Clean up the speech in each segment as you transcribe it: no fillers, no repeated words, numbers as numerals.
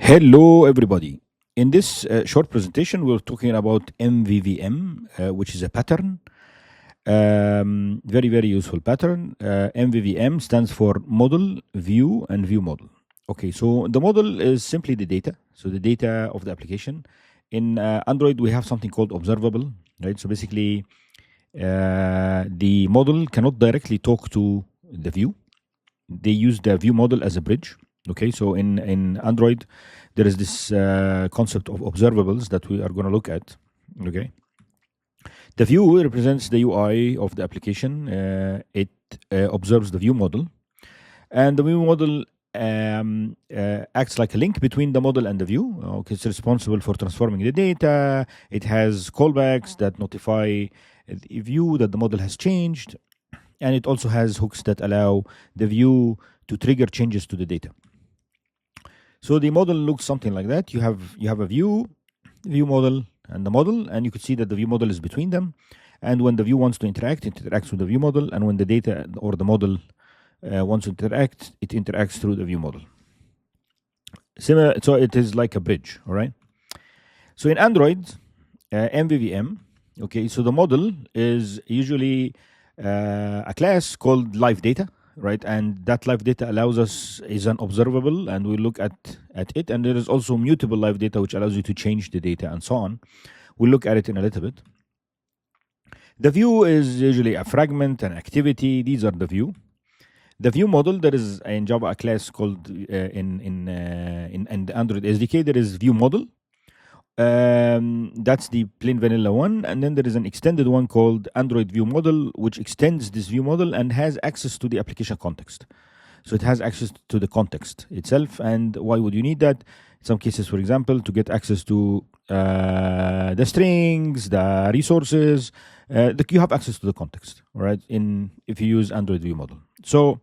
Hello, everybody. In this short presentation, we're talking about MVVM, which is a pattern, very useful pattern. MVVM stands for Model, View, and ViewModel. Okay, so the model is simply the data, so the data of the application. In Android, we have something called observable, right? So basically, the model cannot directly talk to the view. They use the view model as a bridge. Okay, so in Android, there is this concept of observables that we are going to look at. Okay, the view represents the UI of the application. It observes the view model, and the view model acts like a link between the model and the view. Okay, it's responsible for transforming the data. It has callbacks that notify the view that the model has changed, and it also has hooks that allow the view to trigger changes to the data. So the model looks something like that. You have a view model, and the model, and you could see that the view model is between them. And when the view wants to interact, it interacts with the view model, and when the data or the model wants to interact, it interacts through the view model. Similar, so it is like a bridge. All right. So in Android, MVVM. Okay, so the model is usually a class called LiveData. Right, and that LiveData allows us is an observable, and we look at it. And there is also mutable LiveData, which allows you to change the data and so on. We'll look at it in a little bit. The view is usually a fragment, an activity. These are the view. The view model, there is in Java a class called in the Android SDK. There is view model. That's the plain vanilla one, and then there is an extended one called AndroidViewModel, which extends this view model and has access to the application context. So it has access to the context itself. And why would you need that? In some cases, for example, to get access to the strings, the resources, you have access to the context, right? If you use AndroidViewModel. So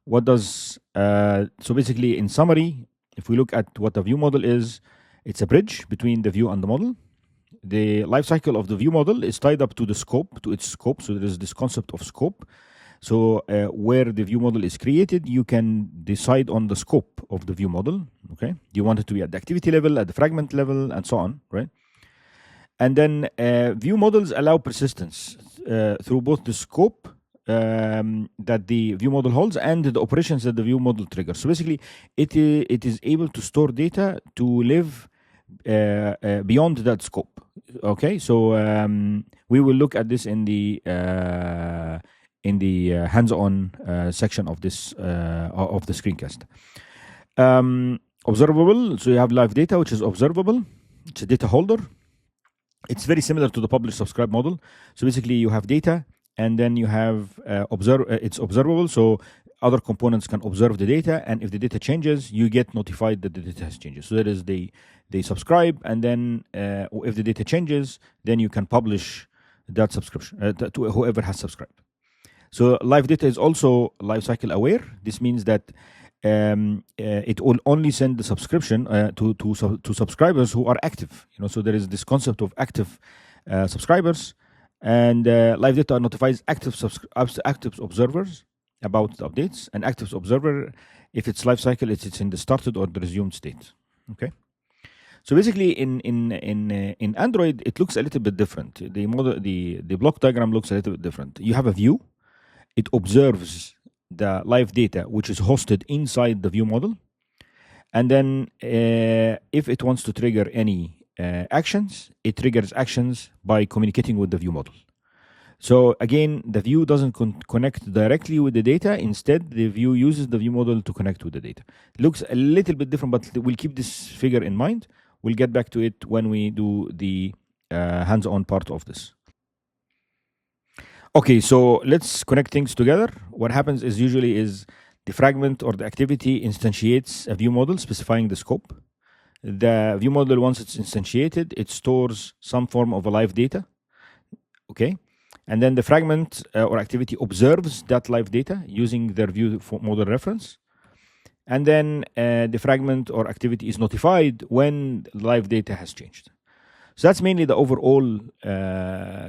what does so basically, in summary, if we look at what the view model is, it's a bridge between the view and the model. The lifecycle of the view model is tied up to the scope, to its scope. So there is this concept of scope. So where the view model is created, you can decide on the scope of the view model. Okay, you want it to be at the activity level, at the fragment level, and so on, right? And then view models allow persistence through both the scope that the view model holds and the operations that the view model triggers. So basically, it is able to store data to live beyond that scope. Okay, so we will look at this in the hands-on section of this of the screencast. Observable. So you have live data, which is observable. It's a data holder. It's very similar to the publish-subscribe model. So basically, you have data, and then you have it's observable. So other components can observe the data, and if the data changes, you get notified that the data has changed. So that is they subscribe, and then if the data changes, then you can publish that subscription to whoever has subscribed. So live data is also lifecycle aware. This means that it will only send the subscription to subscribers who are active. So there is this concept of active subscribers, and live data notifies active observers about the updates, and active observer, if it's life cycle, it's in the started or the resumed state. Okay, so basically in Android, it looks a little bit different. The model, the block diagram looks a little bit different. You have a view. It observes the live data, which is hosted inside the view model, and then if it wants to trigger any actions, it triggers actions by communicating with the view model. So again, the view doesn't connect directly with the data. Instead, the view uses the view model to connect with the data. It looks a little bit different, but we'll keep this figure in mind. We'll get back to it when we do the hands-on part of this. Okay, so let's connect things together. What happens is usually is the fragment or the activity instantiates a view model specifying the scope. The view model, once it's instantiated, it stores some form of a live data. Okay. And then the fragment or activity observes that live data using their view model reference. And then the fragment or activity is notified when live data has changed. So that's mainly the overall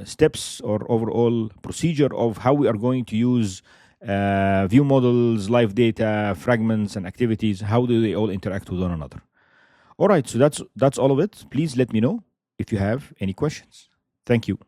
steps or overall procedure of how we are going to use view models, live data, fragments, and activities. How do they all interact with one another? All right, so that's all of it. Please let me know if you have any questions. Thank you.